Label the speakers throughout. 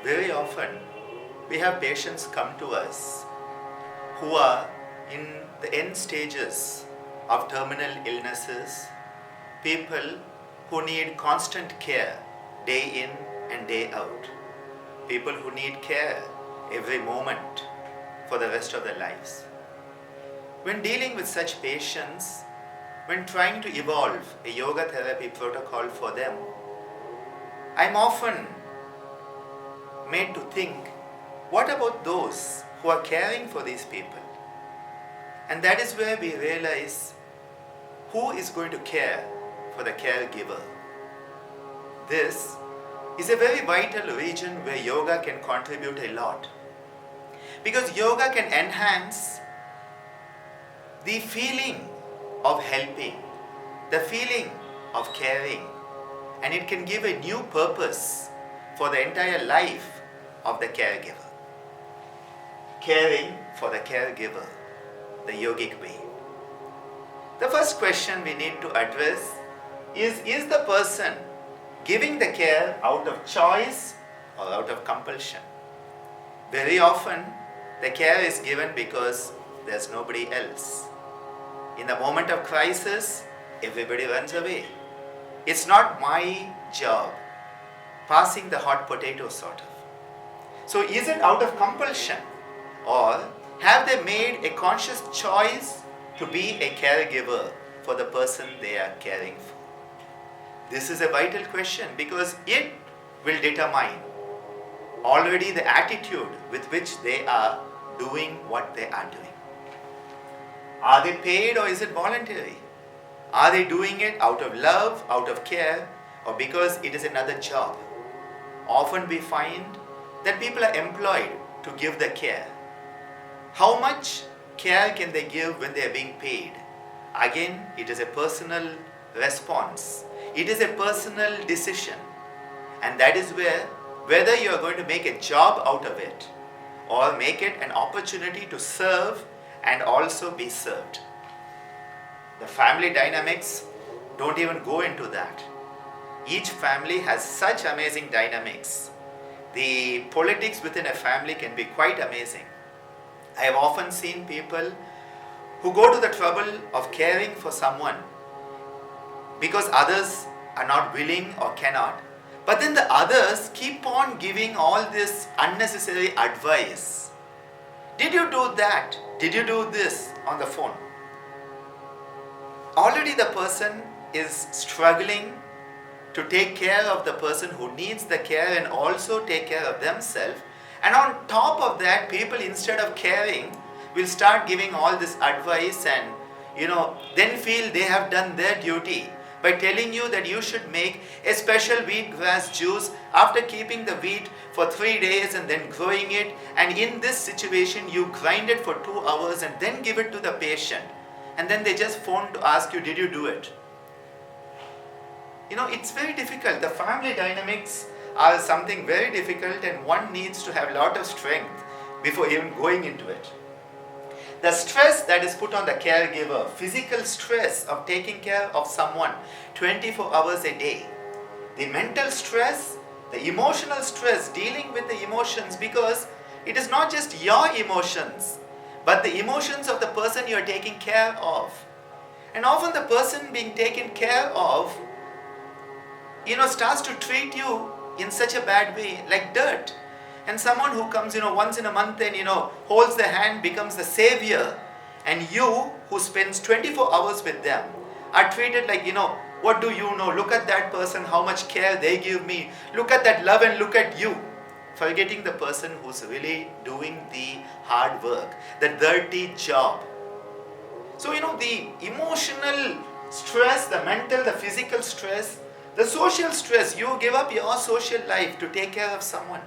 Speaker 1: very often we have patients come to us who are in the end stages of terminal illnesses, people who need constant care day in and day out, people who need care every moment for the rest of their lives. When dealing with such patients, when trying to evolve a yoga therapy protocol for them, I'm often made to think, what about those who are caring for these people? And that is where we realize who is going to care for the caregiver. This is a very vital region where yoga can contribute a lot. Because yoga can enhance the feeling of helping, the feeling of caring, and it can give a new purpose for the entire life of the caregiver. Caring for the caregiver, the yogic way. The first question we need to address is the person giving the care out of choice or out of compulsion? Very often, the care is given because there's nobody else. In the moment of crisis, everybody runs away. It's not my job. Passing the hot potato sort of. So is it out of compulsion? Or have they made a conscious choice to be a caregiver for the person they are caring for? This is a vital question because it will determine already the attitude with which they are doing what they are doing. Are they paid or is it voluntary? Are they doing it out of love, out of care, or because it is another job? Often we find that people are employed to give the care. How much care can they give when they are being paid? Again, it is a personal response. It is a personal decision. And that is where, whether you are going to make a job out of it or make it an opportunity to serve and also be served. The family dynamics don't even go into that. Each family has such amazing dynamics. The politics within a family can be quite amazing. I have often seen people who go to the trouble of caring for someone because others are not willing or cannot. But then the others keep on giving all this unnecessary advice. Did you do that? Did you do this on the phone? Already the person is struggling to take care of the person who needs the care and also take care of themselves. And on top of that, people instead of caring will start giving all this advice and then feel they have done their duty by telling you that you should make a special wheatgrass juice after keeping the wheat for 3 days and then growing it, and in this situation you grind it for 2 hours and then give it to the patient, and then they just phone to ask you, did you do it? It's very difficult. The family dynamics are something very difficult and one needs to have a lot of strength before even going into it. The stress that is put on the caregiver, physical stress of taking care of someone 24 hours a day, the mental stress, the emotional stress, dealing with the emotions, because it is not just your emotions, but the emotions of the person you are taking care of. And often the person being taken care of, starts to treat you in such a bad way, like dirt. And someone who comes, once in a month and, holds the hand becomes the savior. And you, who spends 24 hours with them, are treated like, what do you know? Look at that person, how much care they give me. Look at that love and look at you. Forgetting the person who's really doing the hard work, the dirty job. So, the emotional stress, the mental, the physical stress, the social stress, you give up your social life to take care of someone.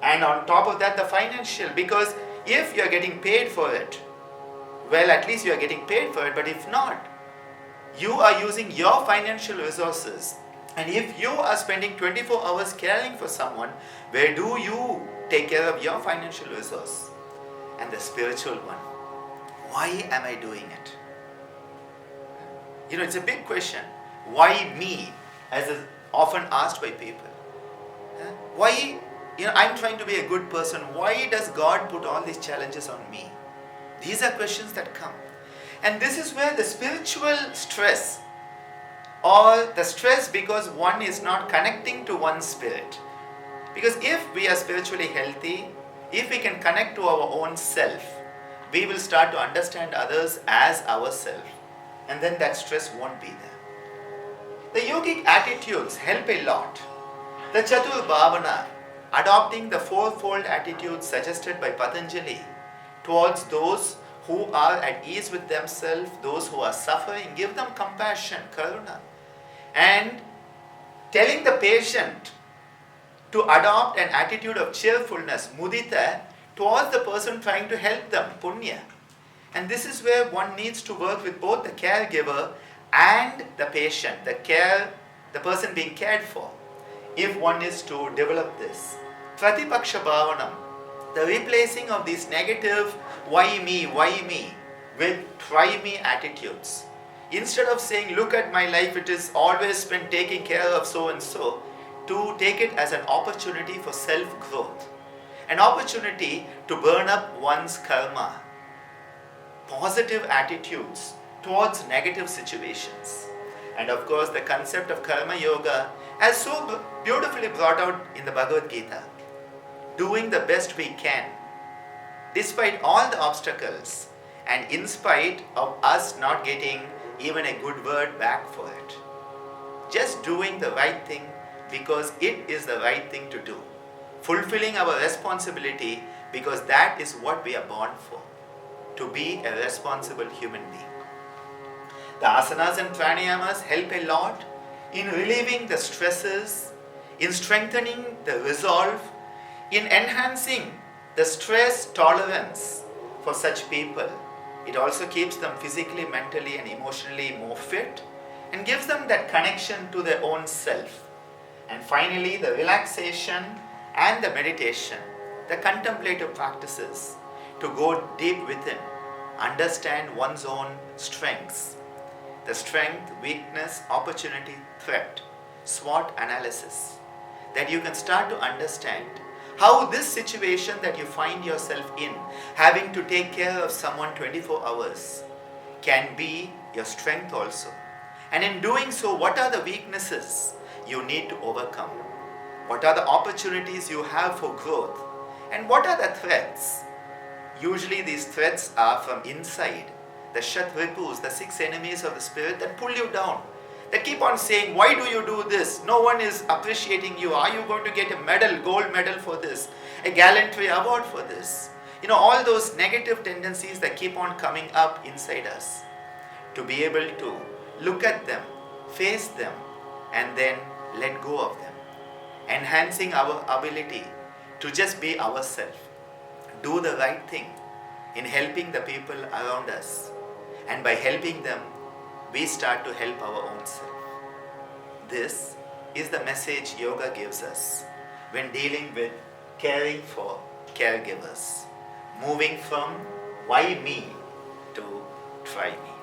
Speaker 1: And on top of that, the financial, because if you are getting paid for it, well, at least you are getting paid for it, but if not, you are using your financial resources. And if you are spending 24 hours caring for someone, where do you take care of your financial resource? And the spiritual one, why am I doing it? It's a big question. Why me? As is often asked by people. Why I'm trying to be a good person. Why does God put all these challenges on me? These are questions that come. And this is where the spiritual stress, or the stress because one is not connecting to one's spirit. Because if we are spiritually healthy, if we can connect to our own self, we will start to understand others as ourselves. And then that stress won't be there. The yogic attitudes help a lot. The Chatur Bhavana, adopting the fourfold attitudes suggested by Patanjali towards those who are at ease with themselves, those who are suffering, give them compassion, karuna. And telling the patient to adopt an attitude of cheerfulness, mudita, towards the person trying to help them, punya. And this is where one needs to work with both the caregiver and the patient, the person being cared for, if one is to develop this. Pratipaksha Bhavanam, the replacing of these negative why me with try me attitudes. Instead of saying, look at my life, it is always spent taking care of so and so, to take it as an opportunity for self-growth, an opportunity to burn up one's karma, positive attitudes towards negative situations. And of course, the concept of karma yoga, as so beautifully brought out in the Bhagavad Gita, doing the best we can, despite all the obstacles, and in spite of us not getting even a good word back for it. Just doing the right thing because it is the right thing to do. Fulfilling our responsibility because that is what we are born for, to be a responsible human being. The asanas and pranayamas help a lot in relieving the stresses, in strengthening the resolve, in enhancing the stress tolerance for such people. It also keeps them physically, mentally and emotionally more fit and gives them that connection to their own self. And finally, the relaxation and the meditation, the contemplative practices to go deep within, understand one's own strengths, the strength, weakness, opportunity, threat, SWOT analysis, that you can start to understand how this situation that you find yourself in, having to take care of someone 24 hours, can be your strength also. And in doing so, what are the weaknesses you need to overcome? What are the opportunities you have for growth? And what are the threats? Usually these threats are from inside. The Shatripus, the 6 enemies of the spirit that pull you down. That keep on saying, why do you do this? No one is appreciating you. Are you going to get a medal, gold medal for this? A gallantry award for this? All those negative tendencies that keep on coming up inside us. To be able to look at them, face them, and then let go of them. Enhancing our ability to just be ourselves. Do the right thing in helping the people around us. And by helping them, we start to help our own self. This is the message yoga gives us when dealing with caring for caregivers. Moving from why me to try me.